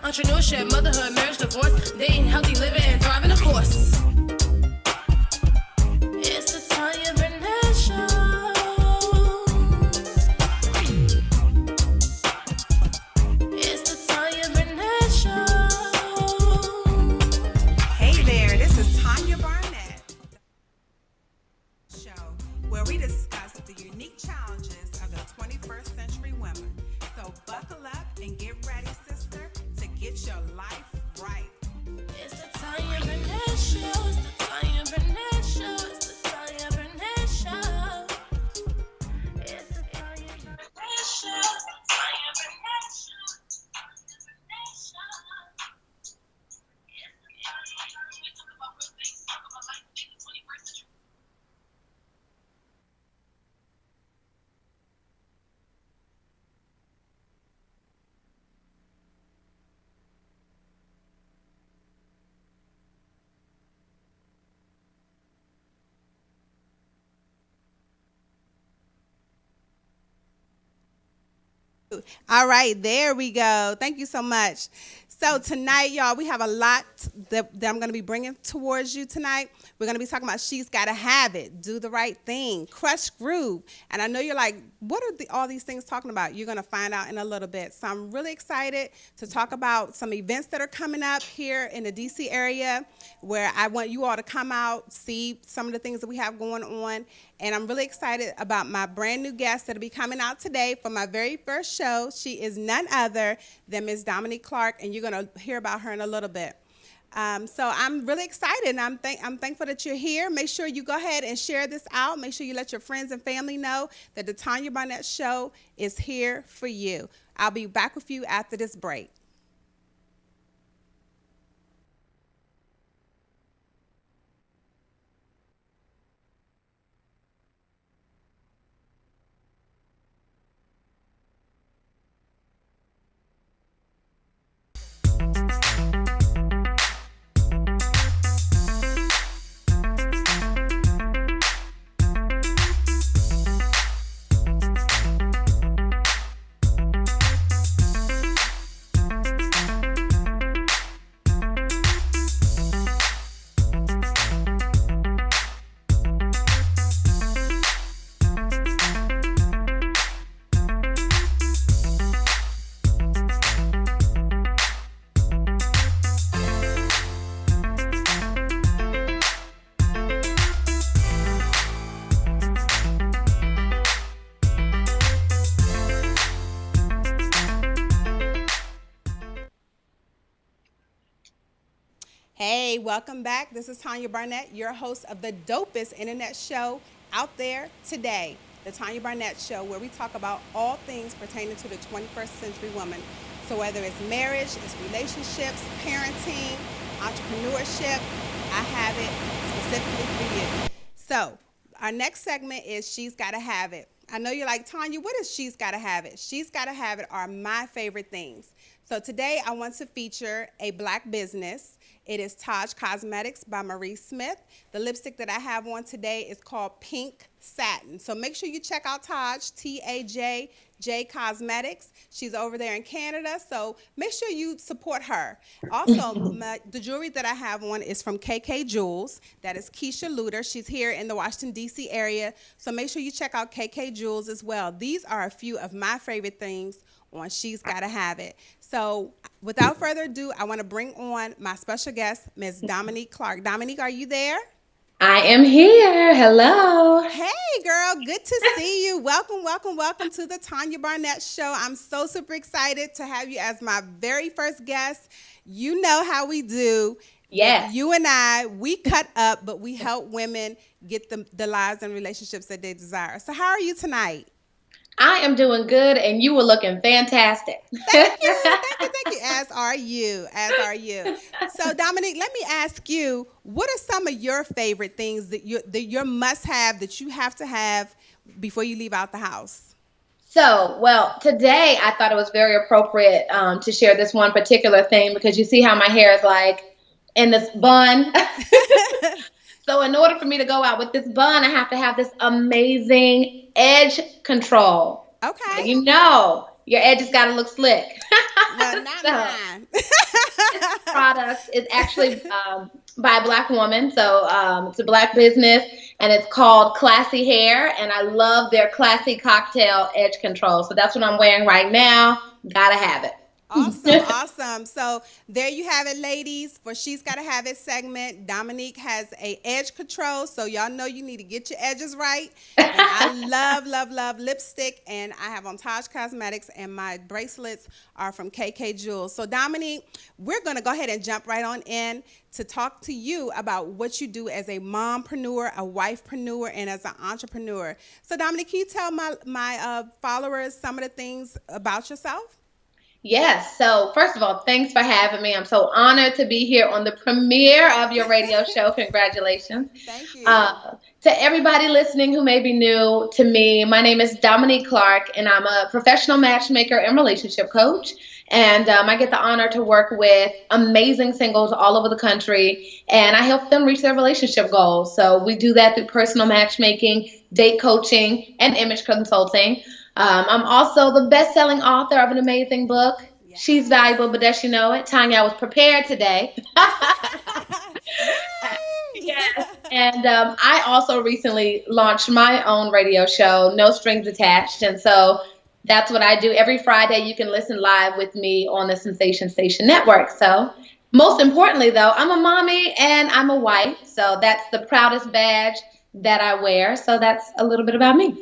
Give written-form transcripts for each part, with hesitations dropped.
Entrepreneurship, motherhood, marriage, divorce, dating, healthy living, and thriving, of course. It's the Tanya Barnett Show. It's the Tanya Barnett Show. Hey there, this is Tanya Barnett Show, where we discuss the unique challenges of the 21st century women. So buckle up and get ready, sister, to get your life right. It's the Tanya Barnett Show. It's the Tanya Barnett Show. It's the Tanya Barnett Show. It's the Tanya Barnett Show. It's the Tanya Barnett Show. It's the Tanya Barnett Show. It's the Tanya Barnett Show. We talk about real things, talk about life in the 21st century. All right, there we go. Thank you so much. So tonight, y'all, we have a lot that I'm going to be bringing towards you tonight. We're going to be talking about She's Gotta Have It, Do the Right Thing, Crush Groove. And I know you're like, what are all these things talking about? You're going to find out in a little bit. So I'm really excited to talk about some events that are coming up here in the D.C. area where I want you all to come out, see some of the things that we have going on. And I'm really excited about my brand new guest that'll be coming out today for my very first show. She is none other than Ms. Dominique Clark, and you're going to hear about her in a little bit. So I'm really excited, and I'm thankful that you're here. Make sure you go ahead and share this out. Make sure you let your friends and family know that the Tanya Barnett Show is here for you. I'll be back with you after this break. Hey, welcome back. This is Tanya Barnett, your host of the dopest internet show out there today, the Tanya Barnett Show, where we talk about all things pertaining to the 21st century woman. So whether it's marriage, it's relationships, parenting, entrepreneurship, I have it specifically for you. So our next segment is She's Gotta Have It. I know you're like, Tanya, what is She's Gotta Have It? She's Gotta Have It are my favorite things. So today I want to feature a black business. It is Taj Cosmetics by Marie Smith. The lipstick that I have on today is called Pink Satin. So make sure you check out Taj, T-A-J Cosmetics. She's over there in Canada, so make sure you support her. Also, the jewelry that I have on is from KK Jewels. That is Keisha Luter. She's here in the Washington, D.C. area, so make sure you check out KK Jewels as well. These are a few of my favorite things on She's Gotta Have It. So without further ado, I want to bring on my special guest, Ms. Dominique Clark. Dominique, are you there? I am here. Hello. Hey, girl. Good to see you. Welcome, welcome, welcome to the Tanya Barnett Show. I'm so super excited to have you as my very first guest. You know how we do. Yes. You and I, we cut up, but we help women get the lives and relationships that they desire. So how are you tonight? I am doing good, and you were looking fantastic. Thank you. As are you. So, Dominique, let me ask you, what are some of your favorite things that your must-have that you have to have before you leave out the house? So, well, today I thought it was very appropriate to share this one particular thing because you see how my hair is like in this bun. So in order for me to go out with this bun, I have to have this amazing edge control. Okay. You Your edges got to look slick. Well, not So mine. this product is actually by a Black woman. So it's a Black business, and it's called Classy Hair. And I love their classy cocktail edge control. So that's what I'm wearing right now. Gotta have Awesome, it. awesome. So there you have it, ladies. For She's Gotta Have It segment, Dominique has a edge control, so y'all know you need to get your edges right. And I love, love, love lipstick, and I have on Taj Cosmetics, and my bracelets are from KK Jewels. So Dominique, we're gonna go ahead and jump right on in to talk to you about what you do as a mompreneur, a wifepreneur, and as an entrepreneur. So Dominique, can you tell my followers some of the things about yourself? Yes. So, first of all, thanks for having me. I'm so honored to be here on the premiere of your radio show. Congratulations. Thank you. To everybody listening who may be new to me, my name is Dominique Clark, and I'm a professional matchmaker and relationship coach. And I get the honor to work with amazing singles all over the country, and I help them reach their relationship goals. So, we do that through personal matchmaking, date coaching, and image consulting. I'm also the best-selling author of an amazing book. Yeah. She's valuable, but does she know it? Tanya, I was prepared today. Yay! Yes. And I also recently launched my own radio show, No Strings Attached. And so that's what I do. Every Friday, you can listen live with me on the Sensation Station Network. So most importantly, though, I'm a mommy and I'm a wife. So that's the proudest badge that I wear. So that's a little bit about me.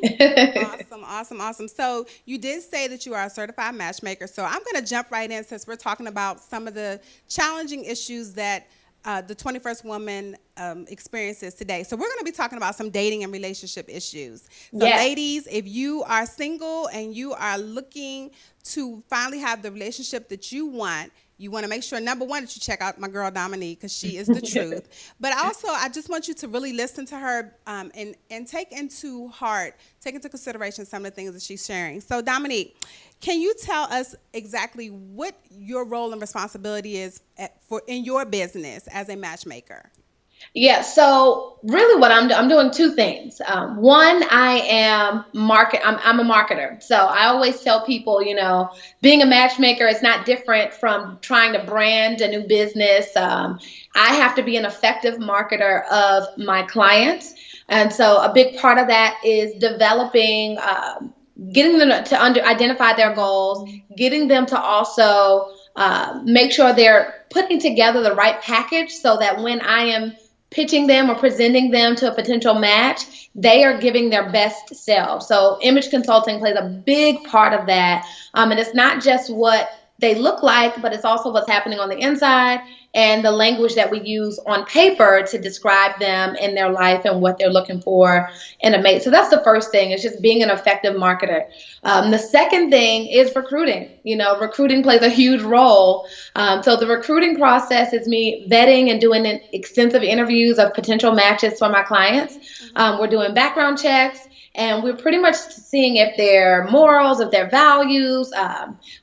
Awesome, awesome, awesome. So you did say that you are a certified matchmaker. So I'm going to jump right in since we're talking about some of the challenging issues that the 21st woman experiences today. So we're going to be talking about some dating and relationship issues. So Yes. ladies, if you are single and you are looking to finally have the relationship that you want to make sure, number one, that you check out my girl Dominique, because she is the truth. But also, I just want you to really listen to her and take into heart, take into consideration some of the things that she's sharing. So Dominique, can you tell us exactly what your role and responsibility is in your business as a matchmaker? Yeah, so really what I'm doing two things. One, I'm a marketer. So I always tell people, being a matchmaker is not different from trying to brand a new business. I have to be an effective marketer of my clients. And so a big part of that is developing, getting them to identify their goals, getting them to also make sure they're putting together the right package so that when I am pitching them or presenting them to a potential match, they are giving their best self. So image consulting plays a big part of that. And it's not just what they look like, but it's also what's happening on the inside and the language that we use on paper to describe them in their life and what they're looking for in a mate. So that's the first thing, is just being an effective marketer. The second thing is recruiting. Recruiting plays a huge role. So the recruiting process is me vetting and doing extensive interviews of potential matches for my clients. We're doing background checks. And we're pretty much seeing if their morals, if their values,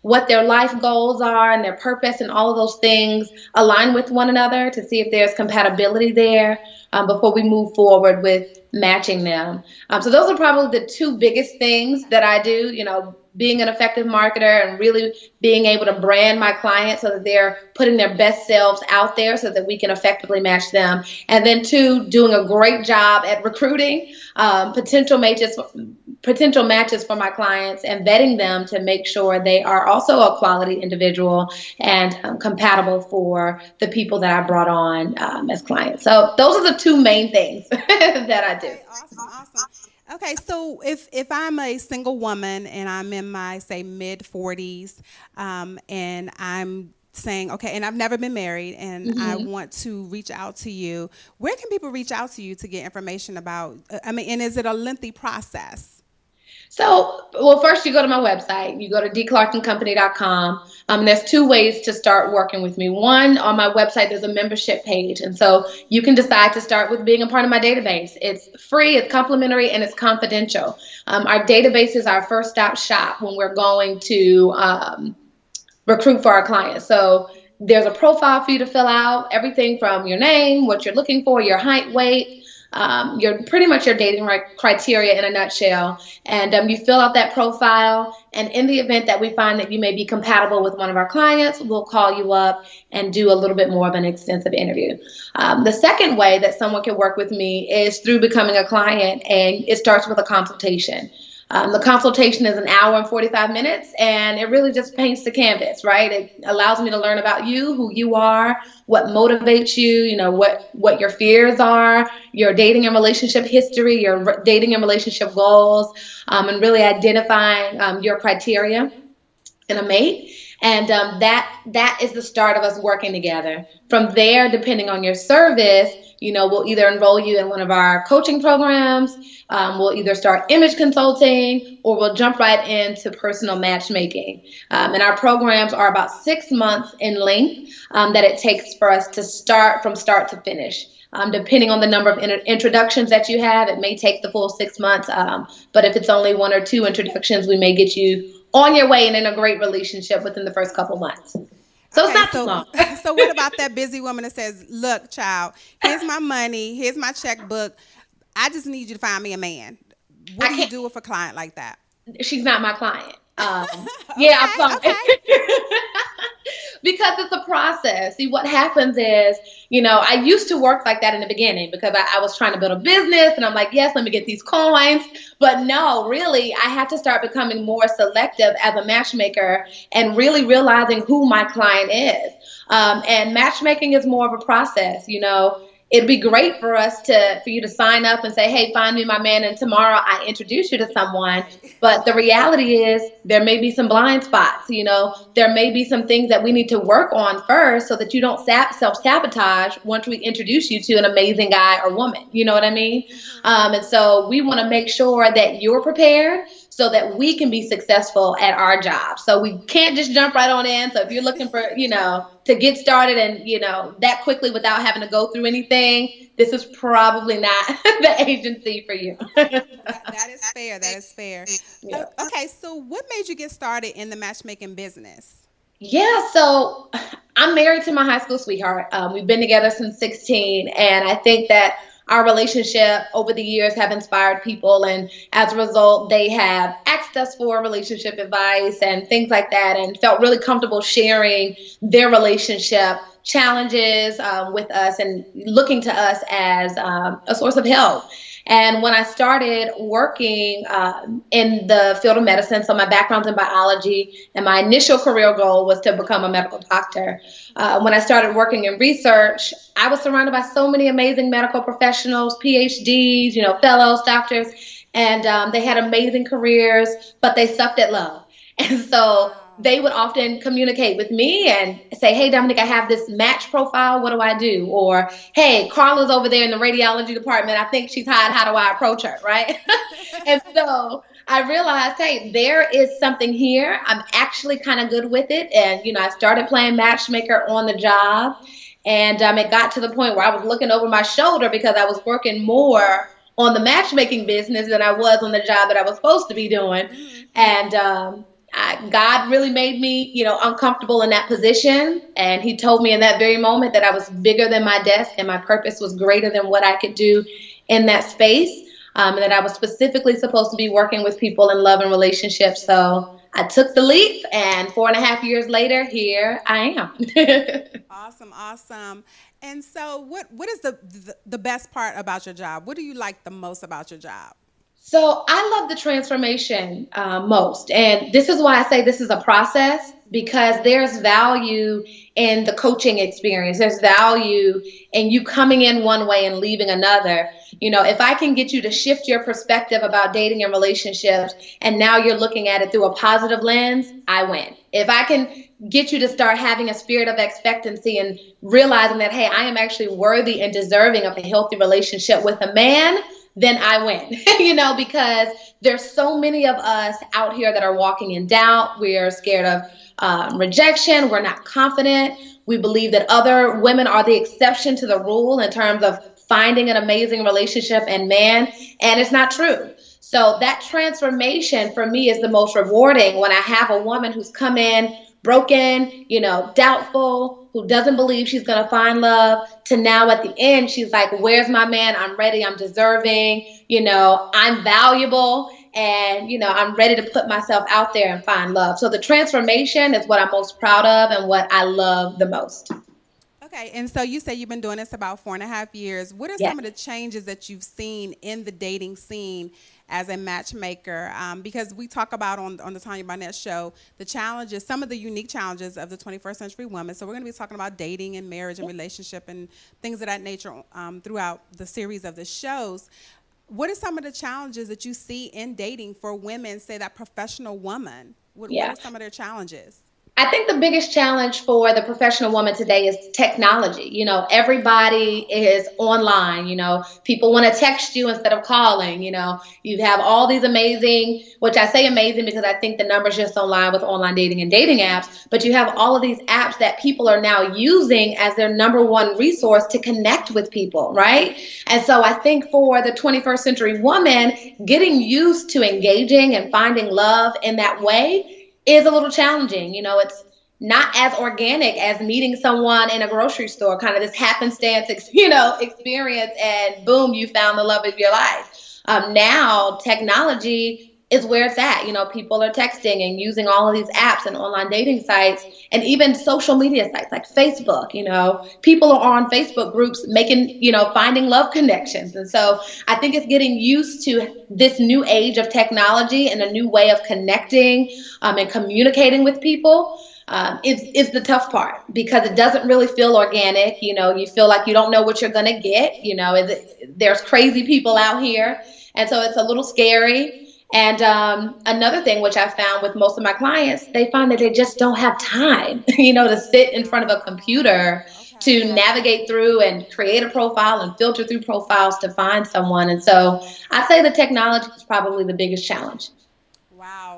what their life goals are and their purpose and all of those things align with one another, to see if there's compatibility there before we move forward with matching them. So those are probably the two biggest things that I do, being an effective marketer and really being able to brand my clients so that they're putting their best selves out there so that we can effectively match them. And then two, doing a great job at recruiting potential matches for my clients and vetting them to make sure they are also a quality individual and compatible for the people that I brought on as clients. So those are the two main things that I do. Okay, awesome, awesome. Okay, so if I'm a single woman and I'm in my, say, mid 40s, and I'm saying, okay, and I've never been married, and I want to reach out to you, where can people reach out to you to get information about, and is it a lengthy process? So, well, first you go to my website. You go to dclarkandcompany.com. There's two ways to start working with me. One, on my website, there's a membership page. And so you can decide to start with being a part of my database. It's free, it's complimentary, and it's confidential. Our database is our first stop shop when we're going to recruit for our clients. So there's a profile for you to fill out, everything from your name, what you're looking for, your height, weight, Your pretty much your dating criteria in a nutshell, and you fill out that profile. And in the event that we find that you may be compatible with one of our clients, we'll call you up and do a little bit more of an extensive interview. The second way that someone can work with me is through becoming a client, and it starts with a consultation. The consultation is an hour and 45 minutes, and it really just paints the canvas, right? It allows me to learn about you, who you are, what motivates you, what your fears are, your dating and relationship history, your dating and relationship goals, and really identifying your criteria in a mate. And that is the start of us working together. From there, depending on your service, we'll either enroll you in one of our coaching programs, we'll either start image consulting, or we'll jump right into personal matchmaking. And our programs are about 6 months in length that it takes for us to start from start to finish. Depending on the number of introductions that you have, it may take the full 6 months. But if it's only 1 or 2 introductions, we may get you on your way and in a great relationship within the first couple months. So it's not too long. So what about that busy woman that says, look, child, here's my money, here's my checkbook. I just need you to find me a man. What do you do with a client like that? She's not my client. Yeah, I'm sorry. Okay. Because it's a process. See, what happens is, I used to work like that in the beginning because I was trying to build a business, and I'm like, yes, let me get these coins. But no, really, I had to start becoming more selective as a matchmaker and really realizing who my client is. And matchmaking is more of a process, It'd be great for you to sign up and say, hey, find me my man, and tomorrow I introduce you to someone. But the reality is there may be some blind spots, there may be some things that we need to work on first so that you don't self-sabotage once we introduce you to an amazing guy or woman. You know what I mean? And so we want to make sure that you're prepared so that we can be successful at our job. So we can't just jump right on in. So if you're looking for, to get started and, that quickly without having to go through anything, this is probably not the agency for you. That is fair. That is fair. Yeah. Okay, so what made you get started in the matchmaking business? Yeah, so I'm married to my high school sweetheart. We've been together since 16, and I think that our relationship over the years have inspired people, and as a result, they have asked us for relationship advice and things like that, and felt really comfortable sharing their relationship challenges with us and looking to us as a source of help. And when I started working in the field of medicine, so my background's in biology, and my initial career goal was to become a medical doctor. When I started working in research, I was surrounded by so many amazing medical professionals, PhDs, fellows, doctors, and they had amazing careers, but they sucked at love. And so they would often communicate with me and say, hey, Dominique, I have this match profile. What do I do? Or, hey, Carla's over there in the radiology department. I think she's hot. How do I approach her? Right? And so I realized, hey, there is something here. I'm actually kind of good with it. And, I started playing matchmaker on the job. And it got to the point where I was looking over my shoulder because I was working more on the matchmaking business than I was on the job that I was supposed to be doing. And God really made me, uncomfortable in that position. And he told me in that very moment that I was bigger than my desk and my purpose was greater than what I could do in that space. And that I was specifically supposed to be working with people in love and relationships. So I took the leap, and 4.5 years later, here I am. Awesome. And so what is the best part about your job? What do you like the most about your job? So I love the transformation most. And this is why I say this is a process, because there's value in the coaching experience. There's value in you coming in one way and leaving another. If I can get you to shift your perspective about dating and relationships, and now you're looking at it through a positive lens, I win. If I can get you to start having a spirit of expectancy and realizing that, hey, I am actually worthy and deserving of a healthy relationship with a man, then I win, because there's so many of us out here that are walking in doubt. We're scared of rejection. We're not confident. We believe that other women are the exception to the rule in terms of finding an amazing relationship and man, and it's not true. So that transformation for me is the most rewarding when I have a woman who's come in broken, doubtful, who doesn't believe she's going to find love, to now at the end, she's like, where's my man? I'm ready. I'm deserving. I'm valuable. And, I'm ready to put myself out there and find love. So the transformation is what I'm most proud of and what I love the most. Okay, and so you say you've been doing this about 4.5 years. What are Yeah. some of the changes that you've seen in the dating scene as a matchmaker? Because we talk about on the Tanya Barnett show the challenges, some of the unique challenges of the 21st century woman. So we're going to be talking about dating and marriage and relationship and things of that nature throughout the series of the shows. What are some of the challenges that you see in dating for women, say that professional woman? What Yeah. are some of their challenges? I think the biggest challenge for the professional woman today is technology. Everybody is online. People want to text you instead of calling. You have all these amazing, which I say amazing because I think the numbers just don't lie with online dating and dating apps, but you have all of these apps that people are now using as their number one resource to connect with people, right? And so I think for the 21st century woman, getting used to engaging and finding love in that way is a little challenging. It's not as organic as meeting someone in a grocery store, kind of this happenstance, experience, and boom, you found the love of your life. Now, technology is where it's at. People are texting and using all of these apps and online dating sites and even social media sites like Facebook. People are on Facebook groups making, finding love connections. And so I think it's getting used to this new age of technology and a new way of connecting and communicating with people. Is the tough part because it doesn't really feel organic. You feel like you don't know what you're going to get. There's crazy people out here. And so it's a little scary. And another thing which I found with most of my clients, they find that they just don't have time, to sit in front of a computer to navigate through and create a profile and filter through profiles to find someone. And so I say the technology is probably the biggest challenge.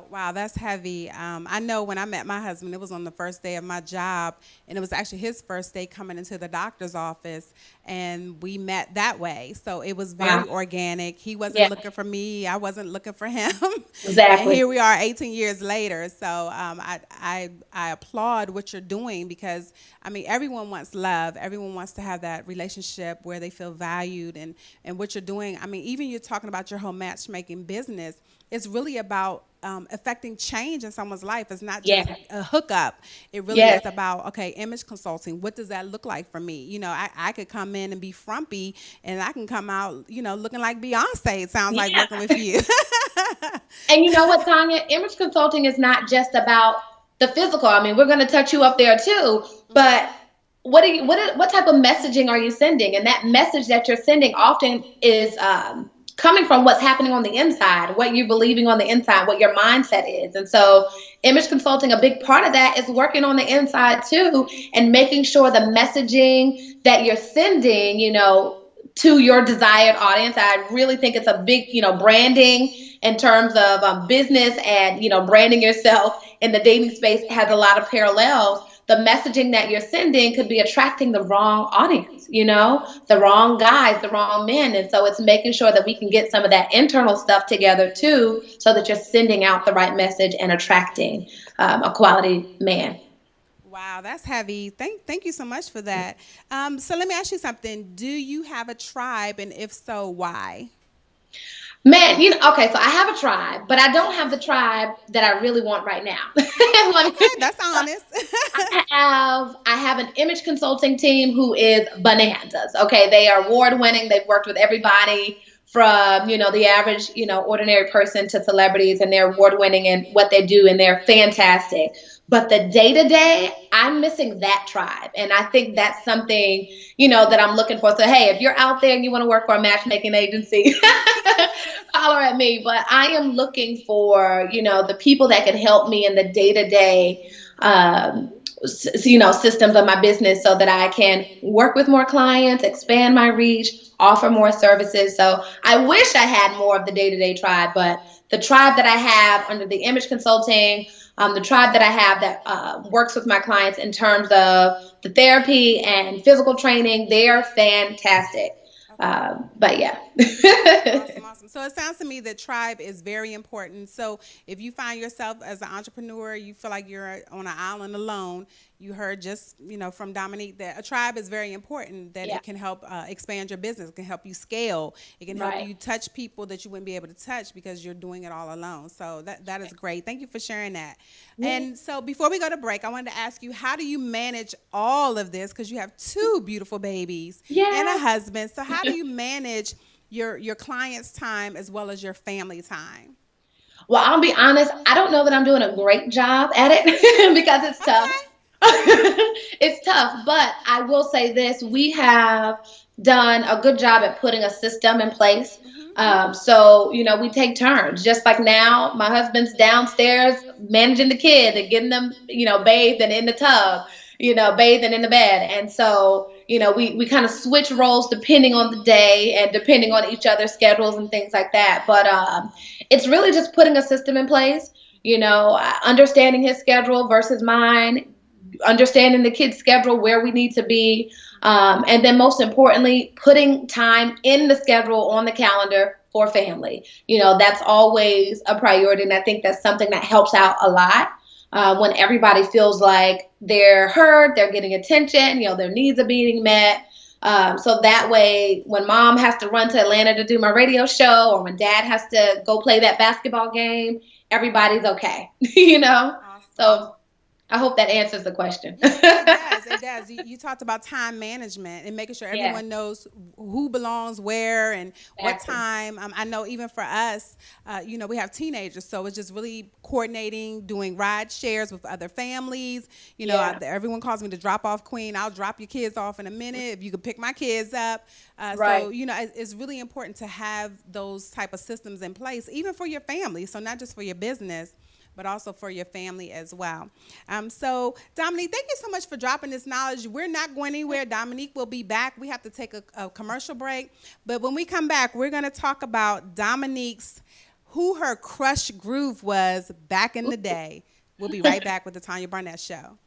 Wow, that's heavy. I know when I met my husband, it was on the first day of my job, and it was actually his first day coming into the doctor's office, and we met that way. So it was very Wow. organic. He wasn't Yeah, looking for me, I wasn't looking for him, and exactly. here we are 18 years later. So I applaud what you're doing because I mean everyone wants love, everyone wants to have that relationship where they feel valued, and what you're doing. I mean, even you're talking about your whole matchmaking business. It's really about affecting change in someone's life. It's not just Yeah. a hookup. It really is Yes. about, okay, image consulting. What does that look like for me? I could come in and be frumpy and I can come out, looking like Beyonce. It sounds like Yeah. working with you. And you know what, Tanya? Image consulting is not just about the physical. I mean, we're going to touch you up there too, but what type of messaging are you sending? And that message that you're sending often is coming from what's happening on the inside, what you're believing on the inside, what your mindset is. And so image consulting, a big part of that is working on the inside too and making sure the messaging that you're sending, to your desired audience. I really think it's a big, branding in terms of business and, branding yourself in the dating space has a lot of parallels. The messaging that you're sending could be attracting the wrong audience, the wrong guys, the wrong men. And so it's making sure that we can get some of that internal stuff together too, so that you're sending out the right message and attracting a quality man. Wow, that's heavy. Thank you so much for that. So let me ask you something. Do you have a tribe, and if so, why? Man, okay, so I have a tribe, but I don't have the tribe that I really want right now. Let Okay, me- that's honest. I have an image consulting team who is bananas. Okay, they are award winning. They've worked with everybody from the average ordinary person to celebrities, and they're award winning in what they do, and they're fantastic. But the day to day, I'm missing that tribe, and I think that's something that I'm looking for. So hey, if you're out there and you want to work for a matchmaking agency, holler at me. But I am looking for the people that can help me in the day to day systems of my business so that I can work with more clients, expand my reach, offer more services. So I wish I had more of the day-to-day tribe, but the tribe that I have under the image consulting, the tribe that I have that works with my clients in terms of the therapy and physical training, they are fantastic. Okay. But yeah. Awesome, awesome. So it sounds to me that tribe is very important. So if you find yourself as an entrepreneur, you feel like you're on an island alone, you heard just, from Dominique that a tribe is very important, that Yeah. it can help expand your business, it can help you scale, it can help Right. you touch people that you wouldn't be able to touch because you're doing it all alone. So that is great. Thank you for sharing that. And so before we go to break, I wanted to ask you, how do you manage all of this? Because you have two beautiful babies and a Yeah. husband. So how do you manage your clients' time as well as your family time? Well, I'll be honest, I don't know that I'm doing a great job at it because it's tough. Okay. It's tough, but I will say this, we have done a good job at putting a system in place. So, we take turns. Just like now, my husband's downstairs managing the kid and getting them, bathed and in the tub, bathed and in the bed. And so, we kind of switch roles depending on the day and depending on each other's schedules and things like that. But it's really just putting a system in place, understanding his schedule versus mine, understanding the kid's schedule, where we need to be, and then most importantly, putting time in the schedule on the calendar for family. That's always a priority, and I think that's something that helps out a lot when everybody feels like they're heard, they're getting attention, their needs are being met. So that way, when mom has to run to Atlanta to do my radio show, or when dad has to go play that basketball game, everybody's okay, Awesome. So I hope that answers the question. Yeah, it does. It does. You talked about time management and making sure Yeah, everyone knows who belongs where and what exactly. time. I know even for us, we have teenagers, so it's just really coordinating, doing ride shares with other families. Yeah, Everyone calls me the drop off queen. I'll drop your kids off in a minute if you could pick my kids up. So right. it's really important to have those type of systems in place, even for your family. So not just for your business, but also for your family as well. So, Dominique, thank you so much for dropping this knowledge. We're not going anywhere. Dominique will be back. We have to take a commercial break. But when we come back, we're going to talk about Dominique's, who her crush groove was back in the day. We'll be right back with the Tanya Barnett Show.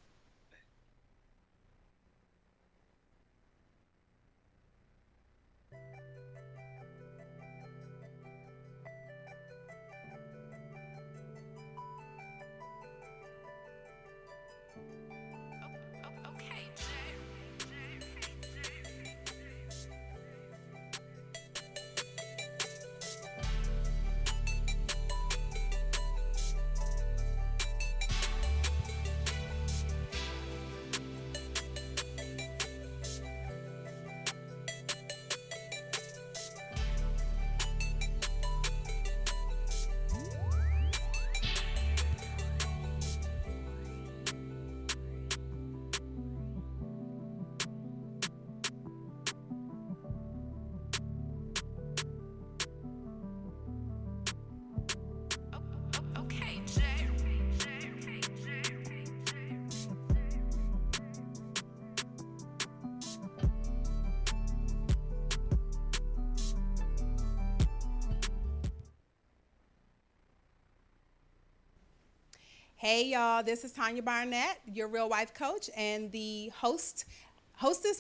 Okay, okay, Hey, y'all, this is Tanya Barnett, your real wife coach and the hostess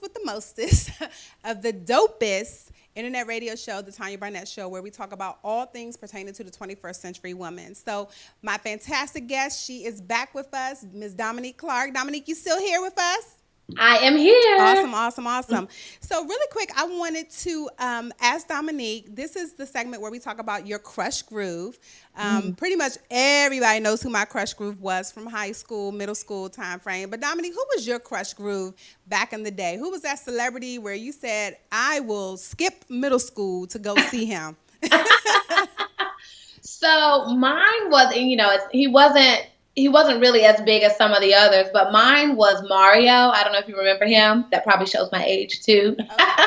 with the mostest of the dopest internet radio show, the Tanya Barnett Show, where we talk about all things pertaining to the 21st century woman. So my fantastic guest, she is back with us, Ms. Dominique Clark. Dominique, you still here with us? I am here. Awesome, awesome, awesome. So really quick, I wanted to ask Dominique, this is the segment where we talk about your crush groove. Pretty much everybody knows who my crush groove was from high school, middle school time frame. But Dominique, who was your crush groove back in the day? Who was that celebrity where you said, I will skip middle school to go see him? So mine was, he wasn't really as big as some of the others, but mine was Mario. I don't know if you remember him. That probably shows my age too. Okay.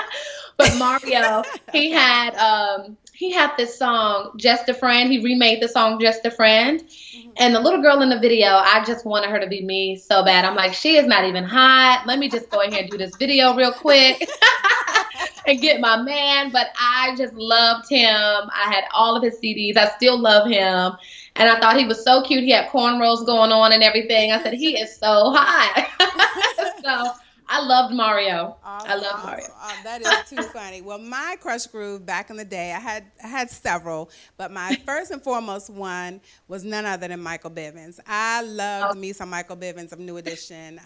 But Mario, he Okay. had this song, Just a Friend. He remade the song Just a Friend. And the little girl in the video, I just wanted her to be me so bad. I'm like, she is not even hot. Let me just go ahead and do this video real quick and get my man. But I just loved him. I had all of his CDs. I still love him. And I thought he was so cute. He had cornrows going on and everything. I said, he is so hot. So I loved Mario. I Awesome, love Mario. awesome. That is too funny. Well, my crush groove back in the day, I had several, but my first and foremost one was none other than Michael Bivins. I loved Oh, me some Michael Bivins of New Edition,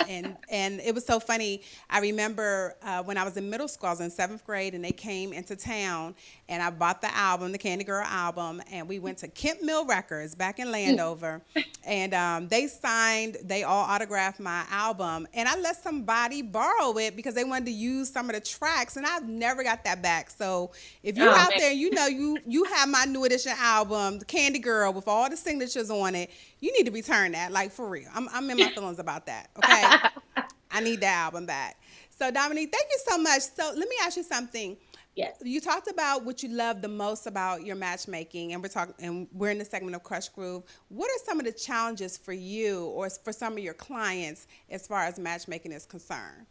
and it was so funny. I remember when I was in middle school, I was in seventh grade, and they came into town, and I bought the album, the Candy Girl album, and we went to Kemp Mill Records back in Landover, and they all autographed my album, and I let somebody borrow it because they wanted to use some of the tracks, and I've never got that back. So if you're oh out man. there, you have my New Edition album, the Candy Girl, with all the signatures on it. You need to return that, like for real. I'm in my feelings about that. Okay, I need that album back. So Dominique, thank you so much. So let me ask you something. Yes. You talked about what you love the most about your matchmaking, and we're in the segment of Crush Groove. What are some of the challenges for you or for some of your clients as far as matchmaking is concerned?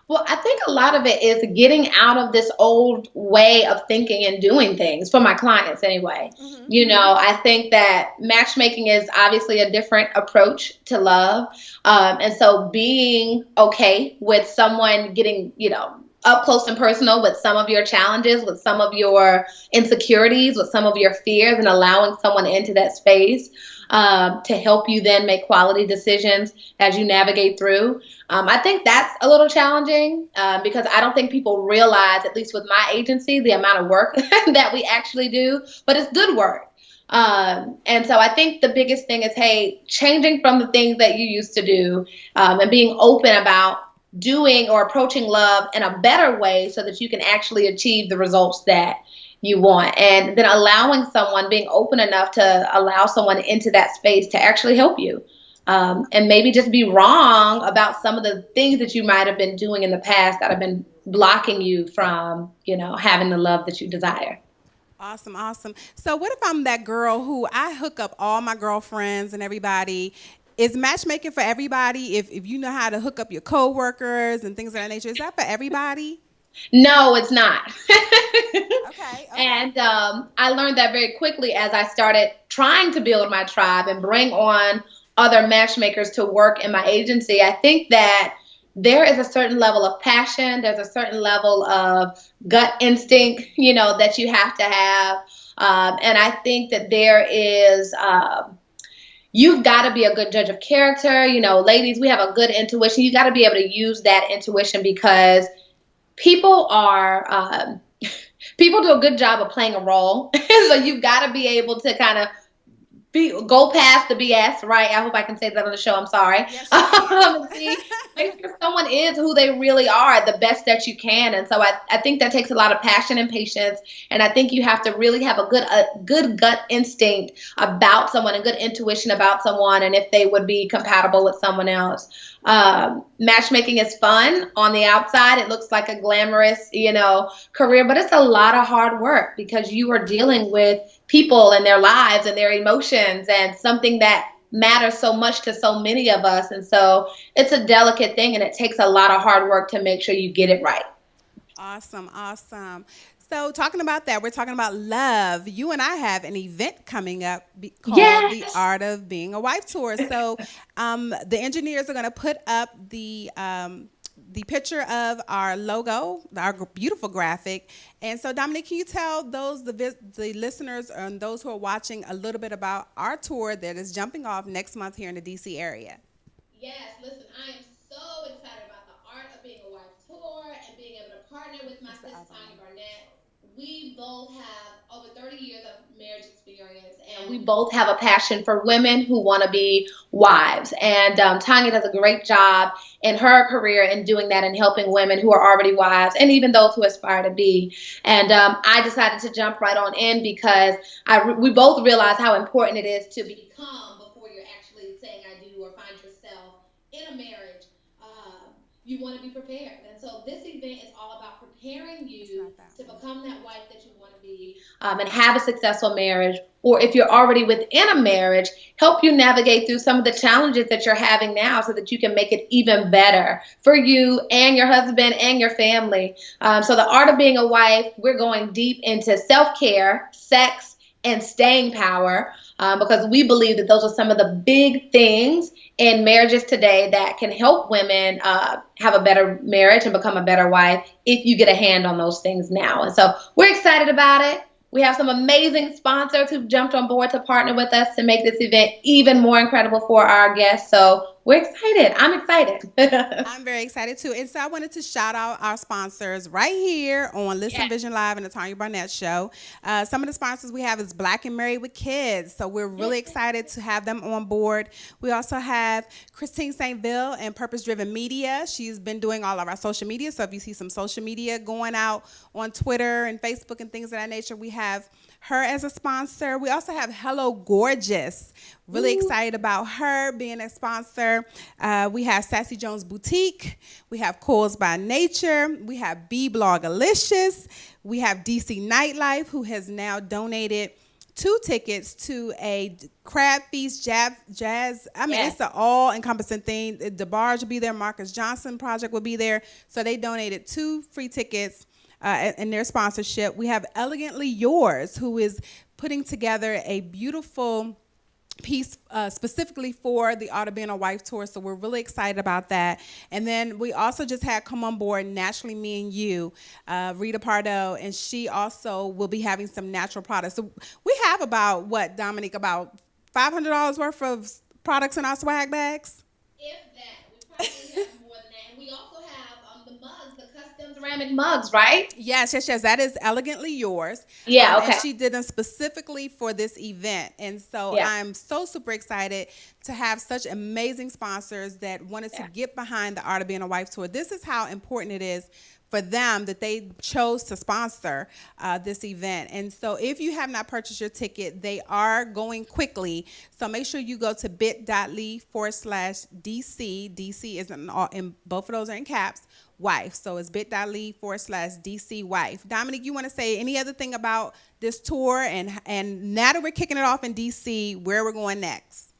Well, I think a lot of it is getting out of this old way of thinking and doing things for my clients anyway. Hmm. I think that matchmaking is obviously a different approach to love. And so being okay with someone getting, up close and personal with some of your challenges, with some of your insecurities, with some of your fears, and allowing someone into that space to help you then make quality decisions as you navigate through. I think that's a little challenging because I don't think people realize, at least with my agency, the amount of work that we actually do, but it's good work. And so I think the biggest thing is, hey, changing from the things that you used to do and being open about doing or approaching love in a better way so that you can actually achieve the results that you want. And then allowing someone, being open enough to allow someone into that space to actually help you. And maybe just be wrong about some of the things that you might have been doing in the past that have been blocking you from, having the love that you desire. Awesome, awesome. So what if I'm that girl who I hook up all my girlfriends and everybody? Is matchmaking for everybody? If you know how to hook up your coworkers and things of that nature, is that for everybody? No, it's not. Okay, okay. And I learned that very quickly as I started trying to build my tribe and bring on other matchmakers to work in my agency. I think that there is a certain level of passion, there's a certain level of gut instinct, that you have to have. And I think that there is. You've got to be a good judge of character. Ladies, we have a good intuition. You got to be able to use that intuition because people are people do a good job of playing a role. So you've got to be able to kind of go past the BS, right? I hope I can say that on the show. I'm sorry. Yes, you can. See, make sure someone is who they really are, the best that you can. And so I think that takes a lot of passion and patience. And I think you have to really have a good gut instinct about someone, a good intuition about someone, and if they would be compatible with someone else. Matchmaking is fun on the outside. It looks like a glamorous, career, but it's a lot of hard work because you are dealing with people and their lives and their emotions and something that matters so much to so many of us. And so it's a delicate thing and it takes a lot of hard work to make sure you get it right. Awesome, awesome. So talking about that, we're talking about love. You and I have an event coming up called the Yes. Art of Being a Wife Tour. So the engineers are going to put up the picture of our logo, our beautiful graphic. And so, Dominique, can you tell the listeners and those who are watching a little bit about our tour that is jumping off next month here in the DC area? Yes, listen, I am so excited about the Art of Being a Wife tour and being able to partner with my That's the sister album Tanya name. Barnett. We both have over 30 years of marriage experience, and we both have a passion for women who want to be wives. And Tanya does a great job in her career in doing that and helping women who are already wives and even those who aspire to be. And I decided to jump right on in because we both realize how important it is to become before you're actually saying I do or find yourself in a marriage. You want to be prepared. And so this event is all about preparing It's you not that to one. become that wife that you want to be and have a successful marriage. Or if you're already within a marriage, help you navigate through some of the challenges that you're having now so that you can make it even better for you and your husband and your family. So the Art of Being a Wife, we're going deep into self-care, sex, and staying power. because we believe that those are some of the big things in marriages today that can help women have a better marriage and become a better wife if you get a hand on those things now. And so we're excited about it. We have some amazing sponsors who've jumped on board to partner with us to make this event even more incredible for our guests. So we're excited. I'm excited. I'm very excited too. And so I wanted to shout out our sponsors right here on Listen Yes. Vision Live and the Tanya Barnett Show. Some of the sponsors we have is Black and Married with Kids. So we're really excited to have them on board. We also have Christine St. Ville and Purpose Driven Media. She's been doing all of our social media. So if you see some social media going out on Twitter and Facebook and things of that nature, we have her as a sponsor. We also have Hello Gorgeous. Really excited about her being a sponsor. We have Sassy Jones Boutique. We have Coils by Nature. We have B Blogalicious. We have DC Nightlife, who has now donated 2 tickets to a Crab Feast Jazz. I mean, Yes. it's an all-encompassing thing. DeBarge will be there. Marcus Johnson Project will be there. So they donated 2 free tickets in their sponsorship. We have Elegantly Yours, who is putting together a beautiful piece specifically for the Art of Being a Wife tour. So we're really excited about that. And then we also just had come on board Naturally Me and You, Rita Pardo, and she also will be having some natural products. So we have about, what, Dominique, about $500 worth of products in our swag bags? If that, we probably have more than that. And we also have the mugs, the custom ceramic mugs, right? Yes. That is Elegantly Yours. Yeah, okay. And she did them specifically for this event. And so Yeah. I'm so super excited to have such amazing sponsors that wanted to get behind the Art of Being a Wife tour. This is how important it is for them that they chose to sponsor this event. And so if you have not purchased your ticket, they are going quickly. So make sure you go to bit.ly/DC. DC is in both of those are in caps. Wife. So it's bit.ly/DC wife. Dominique, you want to say any other thing about this tour? And now that we're kicking it off in DC, where we're going next?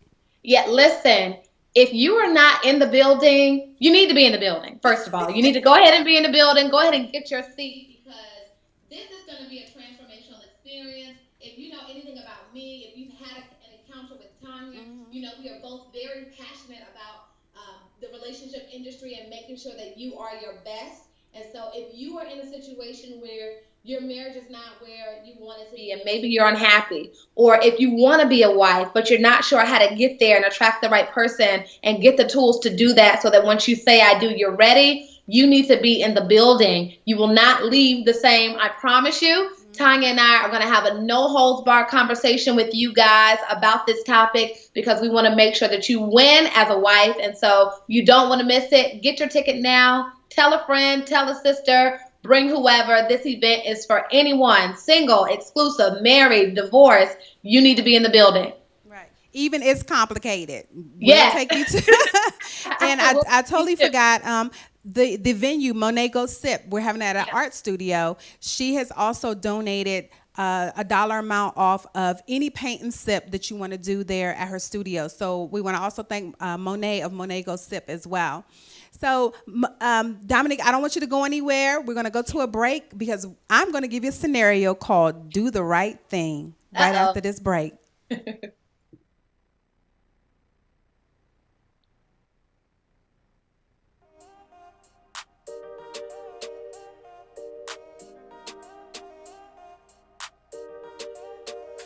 Yeah, listen, if you are not in the building, you need to be in the building. First of all, you need to go ahead and be in the building. Go ahead and get your seat because this is going to be a transformational experience. If you know anything about me, if you've had an encounter with Tanya, you know we are both very passionate about the relationship industry and making sure that you are your best. And so if you are in a situation where your marriage is not where you want it to be and maybe you're unhappy, or if you want to be a wife but you're not sure how to get there and attract the right person and get the tools to do that so that once you say I do, you're ready, you need to be in the building. You will not leave the same, I promise you. Tanya and I are going to have a no-holds-barred conversation with you guys about this topic because we want to make sure that you win as a wife. And so you don't want to miss it. Get your ticket now. Tell a friend, tell a sister, bring whoever. This event is for anyone, single, exclusive, married, divorced. You need to be in the building. Right. Even it's complicated. Yes. We'll take you to and I totally forgot the venue, Monet Go Sip. We're having that at an art studio. She has also donated a dollar amount off of any paint and sip that you want to do there at her studio. So we want to also thank Monet of Monet Go Sip as well. So, Dominique, I don't want you to go anywhere. We're going to go to a break because I'm going to give you a scenario called Do the Right Thing right after this break.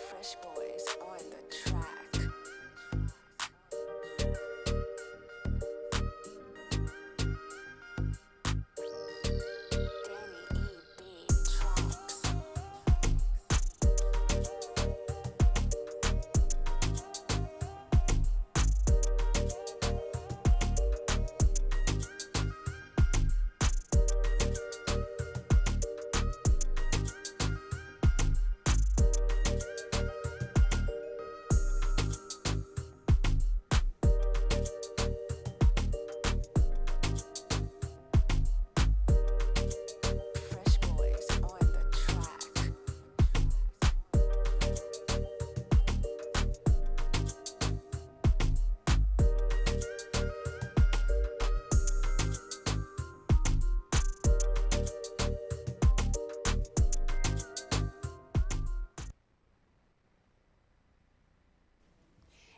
Fresh boys on the track. Danny E. B. Trunks.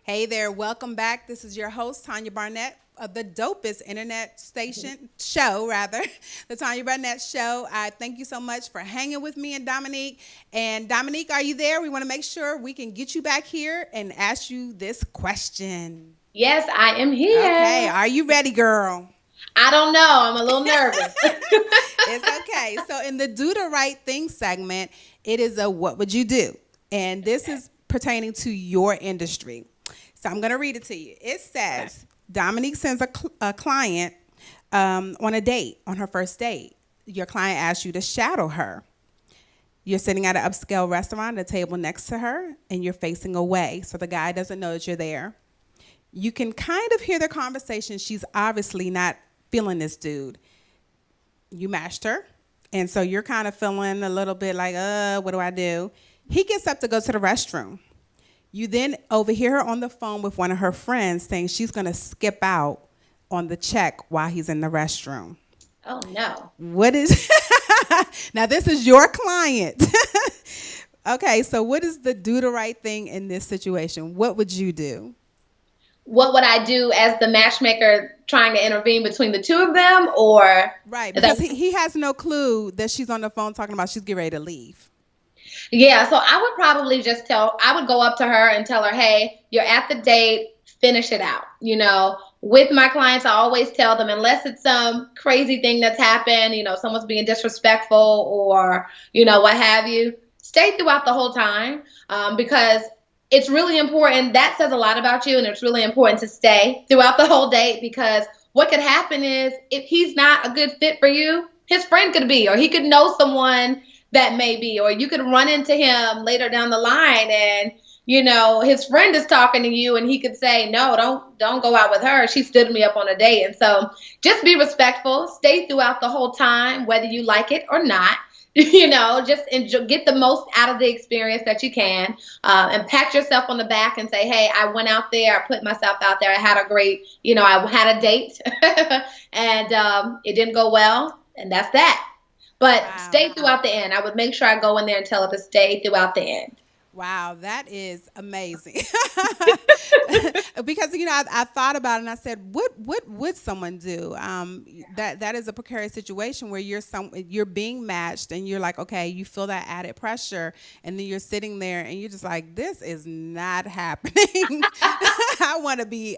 Hey there, welcome back. This is your host, Tanya Barnett of the dopest internet show, the Tanya Barnett Show. I thank you so much for hanging with me and Dominique. And Dominique, are you there? We want to make sure we can get you back here and ask you this question. Yes, I am here. Okay, are you ready, girl? I don't know. I'm a little nervous. It's okay. So in the Do the Right Thing segment, it is a what would you do? And this is pertaining to your industry. So I'm going to read it to you. It says, Dominique sends a client on a date, on her first date. Your client asks you to shadow her. You're sitting at an upscale restaurant at a table next to her, and you're facing away, so the guy doesn't know that you're there. You can kind of hear their conversation. She's obviously not feeling this dude. You matched her, and so you're kind of feeling a little bit like, what do I do? He gets up to go to the restroom. You then overhear her on the phone with one of her friends saying she's going to skip out on the check while he's in the restroom. Oh, no. What is... Now, this is your client. Okay, so what is the do the right thing in this situation? What would you do? What would I do as the matchmaker trying to intervene between the two of them, or... Right, because he has no clue that she's on the phone talking about she's getting ready to leave. Yeah, so I would probably I would go up to her and tell her, hey, you're at the date, finish it out. You know, with my clients, I always tell them, unless it's some crazy thing that's happened, you know, someone's being disrespectful or, you know, what have you, stay throughout the whole time because it's really important. That says a lot about you, and it's really important to stay throughout the whole date, because what could happen is if he's not a good fit for you, his friend could be, or he could know someone that may be, or you could run into him later down the line and, you know, his friend is talking to you and he could say, no, don't go out with her. She stood me up on a date. And so just be respectful, stay throughout the whole time, whether you like it or not. You know, just enjoy, get the most out of the experience that you can, and pat yourself on the back and say, hey, I went out there, I put myself out there, I had a great, you know, I had a date and it didn't go well, and that's that. But stay throughout the end. I would make sure I go in there and tell her to stay throughout the end. Wow, that is amazing. Because, you know, I thought about it and I said, what would someone do? That is a precarious situation where you're being matched and you're like, okay, you feel that added pressure, and then you're sitting there and you're just like, this is not happening. I want to be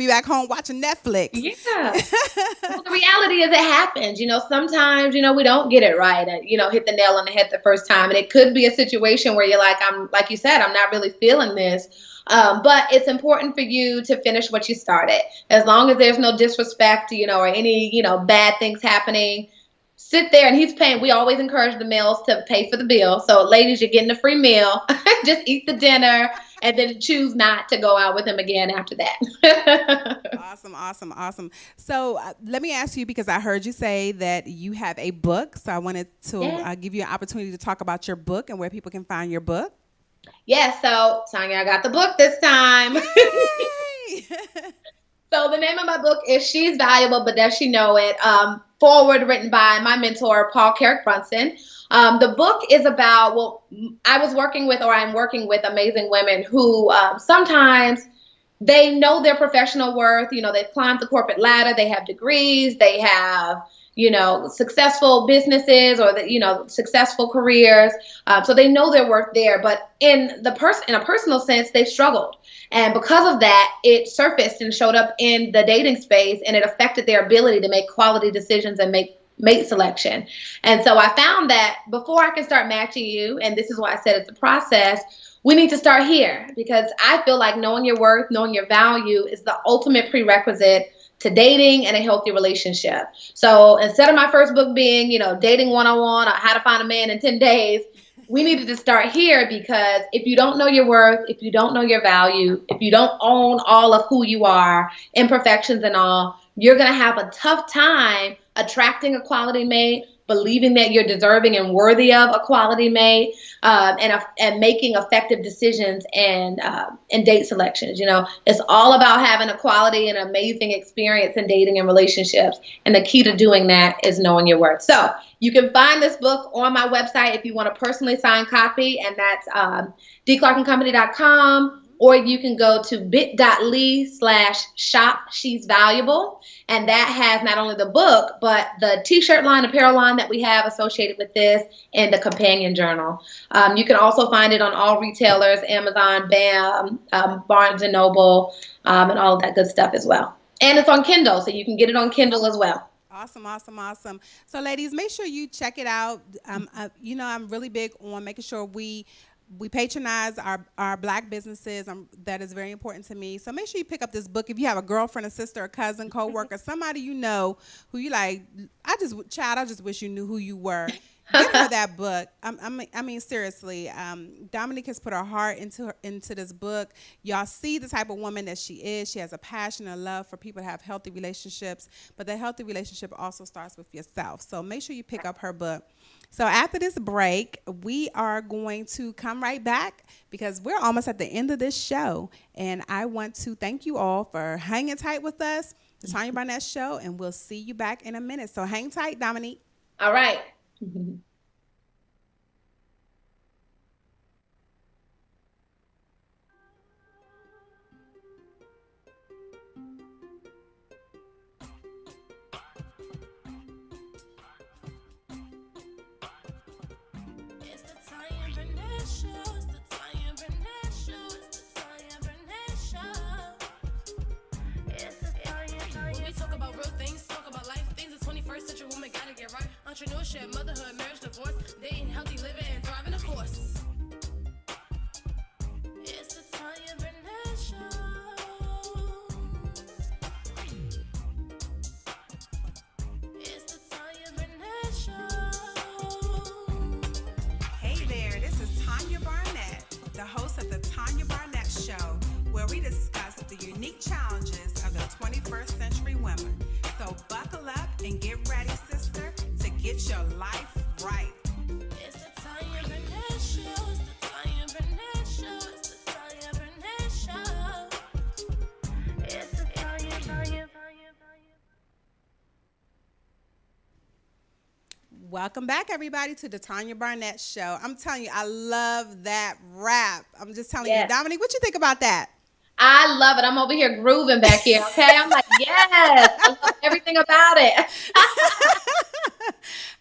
back home watching Netflix. Yeah. Well, the reality is it happens. You know, sometimes, you know, we don't get it right and, you know, hit the nail on the head the first time. And it could be a situation where you're like, like you said, I'm not really feeling this. But it's important for you to finish what you started. As long as there's no disrespect, you know, or any, you know, bad things happening, sit there, and he's paying. We always encourage the males to pay for the bill. So ladies, you're getting a free meal. Just eat the dinner and then choose not to go out with him again after that. Awesome. So let me ask you, because I heard you say that you have a book. So I wanted to give you an opportunity to talk about your book and where people can find your book. Yeah, so Tanya, I got the book this time. So the name of my book is She's Valuable, But Does She Know It? Forward, written by my mentor, Paul Carrick-Brunson. The book is about, I'm working with amazing women who sometimes they know their professional worth. You know, they've climbed the corporate ladder, they have degrees, they have, you know, successful businesses or successful careers. So they know their worth there, but in a personal sense, they've struggled. And because of that, it surfaced and showed up in the dating space, and it affected their ability to make quality decisions and make mate selection. And so I found that before I can start matching you, and this is why I said it's a process, we need to start here, because I feel like knowing your worth, knowing your value is the ultimate prerequisite to dating and a healthy relationship. So instead of my first book being, you know, dating 101 or how to find a man in 10 days, we needed to start here, because if you don't know your worth, if you don't know your value, if you don't own all of who you are, imperfections and all, you're going to have a tough time attracting a quality mate, believing that you're deserving and worthy of a quality mate, and making effective decisions and date selections. You know, it's all about having a quality and amazing experience in dating and relationships. And the key to doing that is knowing your worth. So you can find this book on my website if you want a personally signed copy, and that's dclarkandcompany.com. or you can go to bit.ly/shop She's Valuable. And that has not only the book, but the t-shirt line, apparel line that we have associated with this, and the companion journal. You can also find it on all retailers, Amazon, BAM, Barnes & Noble, and all of that good stuff as well. And it's on Kindle, so you can get it on Kindle as well. Awesome, awesome, awesome. So, ladies, make sure you check it out. I'm really big on making sure we patronize our Black businesses. That is very important to me. So make sure you pick up this book. If you have a girlfriend, a sister, a cousin, co-worker, somebody you know who you like, I just wish you knew who you were. Get her that book. I mean, seriously. Dominique has put her heart into this book. Y'all see the type of woman that she is. She has a passion and love for people to have healthy relationships. But that healthy relationship also starts with yourself. So make sure you pick up her book. So after this break, we are going to come right back because we're almost at the end of this show. And I want to thank you all for hanging tight with us, the Tanya Barnett Show, and we'll see you back in a minute. So hang tight, Dominique. All right. It's the Tanya Barnett Show. It's the Tanya Barnett Show. It's the Tanya Barnett Show. It's the Tanya. When we talk about real things, talk about life things. The 21st century woman gotta get right. Entrepreneurship, motherhood, marriage, divorce, dating, healthy living, and thriving, of course. It's the Tanya Barnett Show. It's the Tanya Barnett Show. Hey there, this is Tanya Barnett, the host of the Tanya Barnett Show, where we discuss the unique challenges of the 21st century women. So buckle up and get ready, sister, to get your life right. It's the Tanya Barnett Show. It's the Tanya Barnett Show. It's the Tanya Barnett Show. It's the Tanya. Welcome back, everybody, to the Tanya Barnett Show. I'm telling you, I love that rap. I'm just telling you, Yes. Dominique, what you think about that? I love it. I'm over here grooving back here, okay? I'm like, yes, I love everything about it.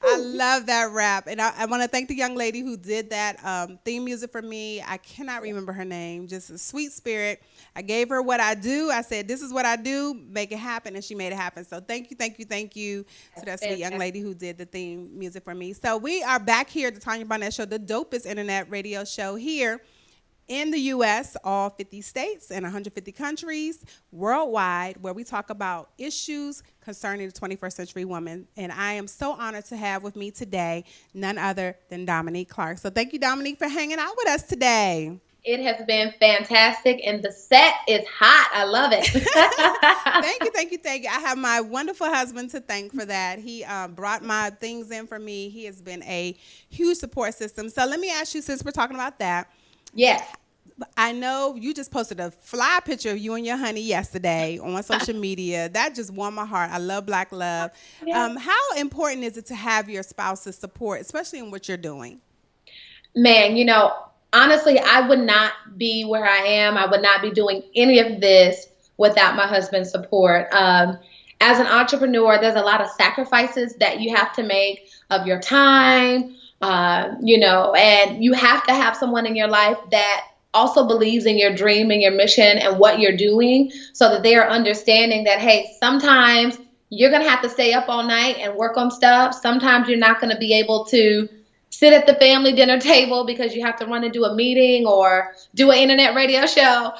I love that rap. And I want to thank the young lady who did that theme music for me. I cannot remember her name. Just a sweet spirit. I gave her what I do. I said, this is what I do. Make it happen. And she made it happen. So thank you to that sweet young lady who did the theme music for me. So we are back here at the Tanya Barnett Show, the dopest internet radio show here in the U.S., all 50 states and 150 countries worldwide, where we talk about issues concerning the 21st century woman. And I am so honored to have with me today none other than Dominique Clark. So thank you, Dominique, for hanging out with us today. It has been fantastic, and the set is hot. I love it. Thank you. I have my wonderful husband to thank for that. He brought my things in for me. He has been a huge support system. So let me ask you, since we're talking about that, Yes. I know you just posted a fly picture of you and your honey yesterday on social media. That just warmed my heart. I love Black love. Yeah. How important is it to have your spouse's support, especially in what you're doing? Man, honestly, I would not be where I am. I would not be doing any of this without my husband's support. As an entrepreneur, there's a lot of sacrifices that you have to make of your time, and you have to have someone in your life that also believes in your dream and your mission and what you're doing, so that they are understanding that, hey, sometimes you're going to have to stay up all night and work on stuff. Sometimes you're not going to be able to sit at the family dinner table because you have to run and do a meeting or do an internet radio show.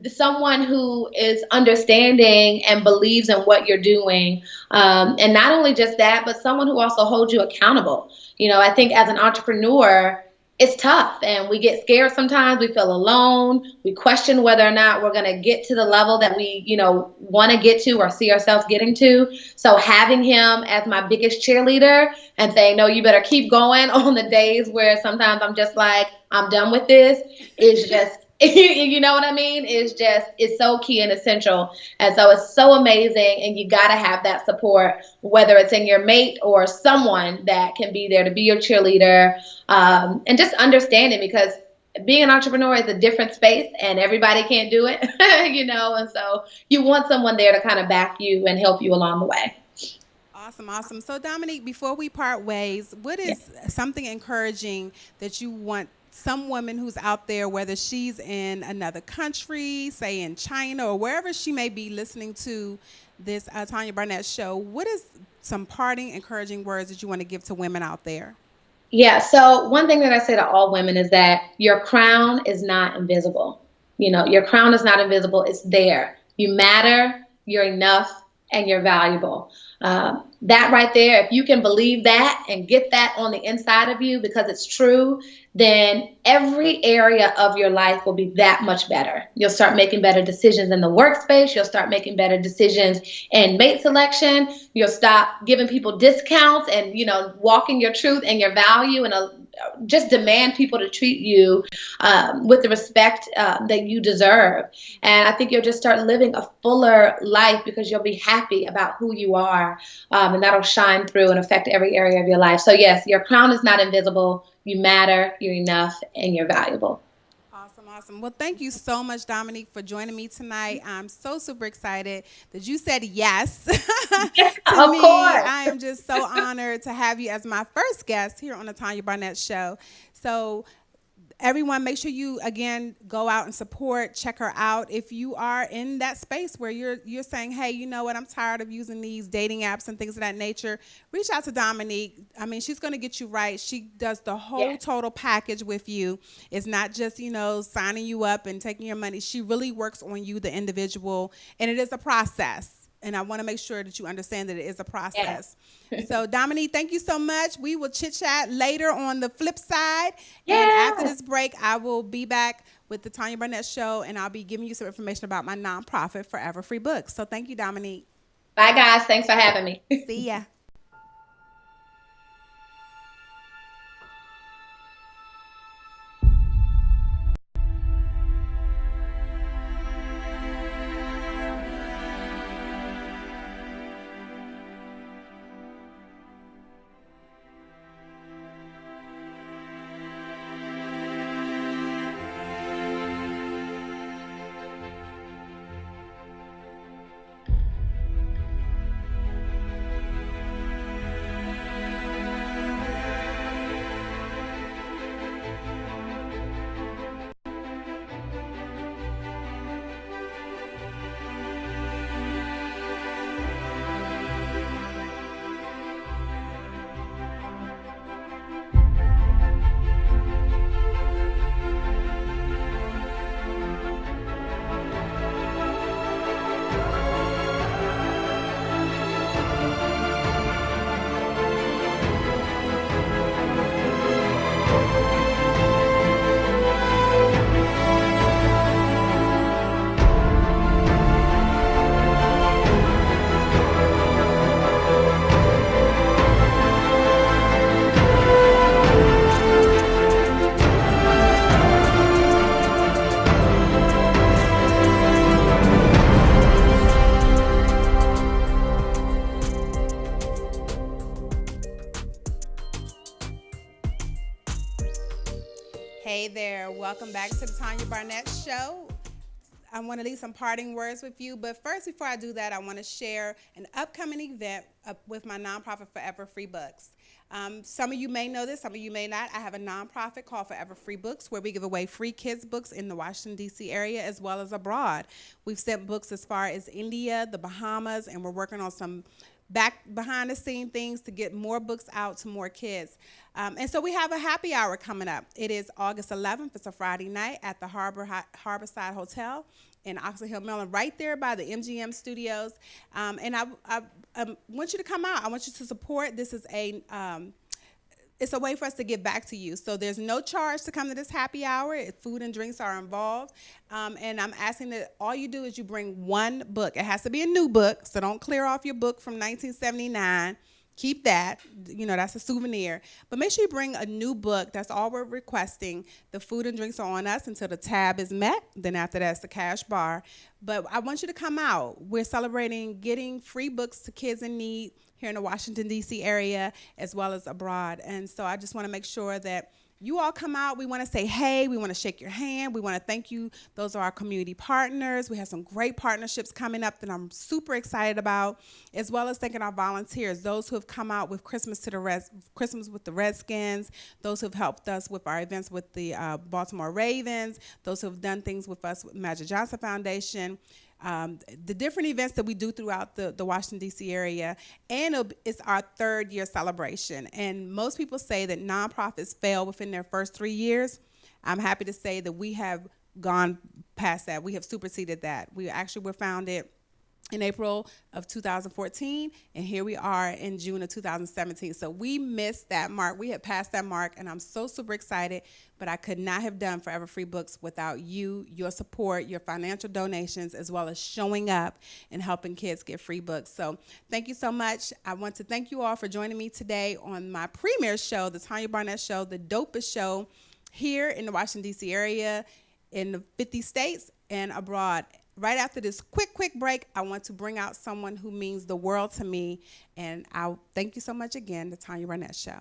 Someone who is understanding and believes in what you're doing. And not only just that, but someone who also holds you accountable. I think as an entrepreneur, it's tough and we get scared sometimes. We feel alone. We question whether or not we're going to get to the level that we, want to get to or see ourselves getting to. So having him as my biggest cheerleader and saying, no, you better keep going on the days where sometimes I'm just like, I'm done with this, is just, you know what I mean? It's so key and essential. And so it's so amazing. And you got to have that support, whether it's in your mate or someone that can be there to be your cheerleader, and just understanding, because being an entrepreneur is a different space and everybody can't do it, and so you want someone there to kind of back you and help you along the way. Awesome, awesome. So, Dominique, before we part ways, what Yeah. is something encouraging that you want some woman who's out there, whether she's in another country, say in China or wherever she may be listening to this Tanya Barnett show, what is some parting, encouraging words that you want to give to women out there? Yeah, so one thing that I say to all women is that your crown is not invisible. Your crown is not invisible, it's there. You matter, you're enough, and you're valuable. That right there, if you can believe that and get that on the inside of you because it's true, then every area of your life will be that much better. You'll start making better decisions in the workspace. You'll start making better decisions in mate selection. You'll stop giving people discounts and, walking your truth and your value and just demand people to treat you with the respect that you deserve. And I think you'll just start living a fuller life because you'll be happy about who you are, and that'll shine through and affect every area of your life. So yes, your crown is not invisible. You matter, you're enough, and you're valuable. Awesome, awesome. Well, thank you so much, Dominique, for joining me tonight. I'm so super excited that you said yes to Of me. course. I am just so honored to have you as my first guest here on the Tanya Barnett Show. So, everyone, make sure you again go out and support, check her out. If you are in that space where you're saying, hey, you know what, I'm tired of using these dating apps and things of that nature, reach out to Dominique. I mean, she's going to get you right. She does the whole total package with you. It's not just, signing you up and taking your money. She really works on you, the individual, and it is a process. And I want to make sure that you understand that it is a process. So, Dominique, thank you so much. We will chit-chat later on the flip side. Yeah. And after this break, I will be back with the Tanya Barnett Show, and I'll be giving you some information about my nonprofit, Forever Free Books. So thank you, Dominique. Bye, guys. Thanks for having me. See ya. Hey there, welcome back to the Tanya Barnett Show. I want to leave some parting words with you, but first, before I do that, I want to share an upcoming event with my nonprofit, Forever Free Books. Some of you may know this, some of you may not. I have a nonprofit called Forever Free Books where we give away free kids books in the Washington, D.C. area as well as abroad. We've sent books as far as India, the Bahamas, and we're working on some behind the scene things to get more books out to more kids. And so we have a happy hour coming up. It is August 11th. It's a Friday night at the Harborside Hotel in Oxford Hill, Maryland, right there by the MGM studios. And I want you to come out. I want you to support. This is it's a way for us to give back to you. So there's no charge to come to this happy hour. Food and drinks are involved. And I'm asking that all you do is you bring one book. It has to be a new book, so don't clear off your book from 1979. Keep that. That's a souvenir. But make sure you bring a new book. That's all we're requesting. The food and drinks are on us until the tab is met. Then after that's the cash bar. But I want you to come out. We're celebrating getting free books to kids in need here in the Washington, D.C. area, as well as abroad. And so I just want to make sure that you all come out. We want to say hey. We want to shake your hand. We want to thank you. Those are our community partners. We have some great partnerships coming up that I'm super excited about, as well as thanking our volunteers, those who have come out with Christmas with the Redskins, those who have helped us with our events with the Baltimore Ravens, those who have done things with us with Magic Johnson Foundation. The different events that we do throughout the Washington, D.C. area, and it's our 3rd year celebration. And most people say that nonprofits fail within their first 3 years. I'm happy to say that we have gone past that. We have superseded that. We actually were founded in April of 2014, and here we are in June of 2017. So we missed that mark. We had passed that mark, and I'm so super excited, but I could not have done Forever Free Books without you, your support, your financial donations, as well as showing up and helping kids get free books. So thank you so much. I want to thank you all for joining me today on my premiere show, the Tanya Barnett Show, the dopest show here in the Washington, D.C. area, in the 50 states and abroad. Right after this quick break, I want to bring out someone who means the world to me, and I'll thank you so much again, the Tanya Barnett Show.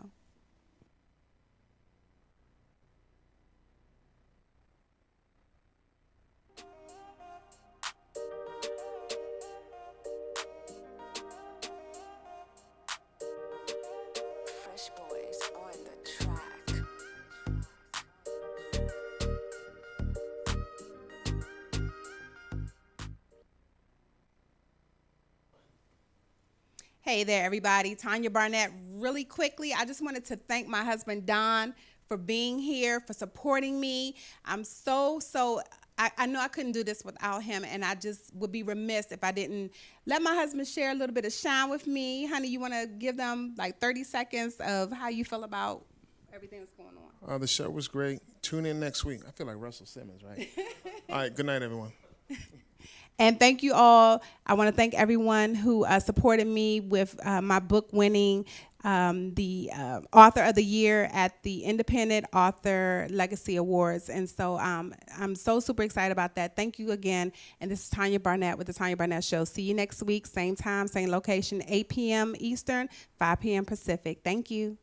Fresh boys on the track. Hey there, everybody. Tanya Barnett. Really quickly, I just wanted to thank my husband, Don, for being here, for supporting me. I'm I know I couldn't do this without him, and I just would be remiss if I didn't let my husband share a little bit of shine with me. Honey, you want to give them like 30 seconds of how you feel about everything that's going on? The show was great. Tune in next week. I feel like Russell Simmons, right? All right, good night, everyone. And thank you all. I want to thank everyone who supported me with my book winning the Author of the Year at the Independent Author Legacy Awards. And so I'm so super excited about that. Thank you again. And this is Tanya Barnett with the Tanya Barnett Show. See you next week, same time, same location, 8 p.m. Eastern, 5 p.m. Pacific. Thank you.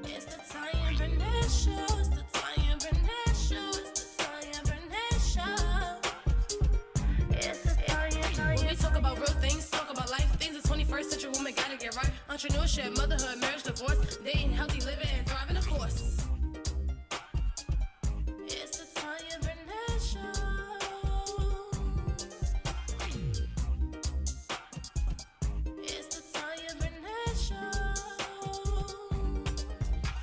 It's the Tanya Barnett Show. It's the Tanya Barnett Show. It's the Tanya Barnett Show. It's the Tanya. When we talk about real things, talk about life things. The 21st century woman gotta get right. Entrepreneurship, motherhood, marriage, divorce, dating, healthy living, and thriving, of course. It's the Tanya Barnett Show. It's the Tanya Barnett Show.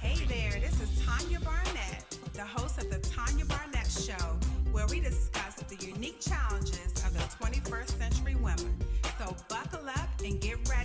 Hey there, this is Tanya Barnett, the host of the Tanya Barnett Show, where we discuss the unique challenges of the 21st century women. So buckle up and get ready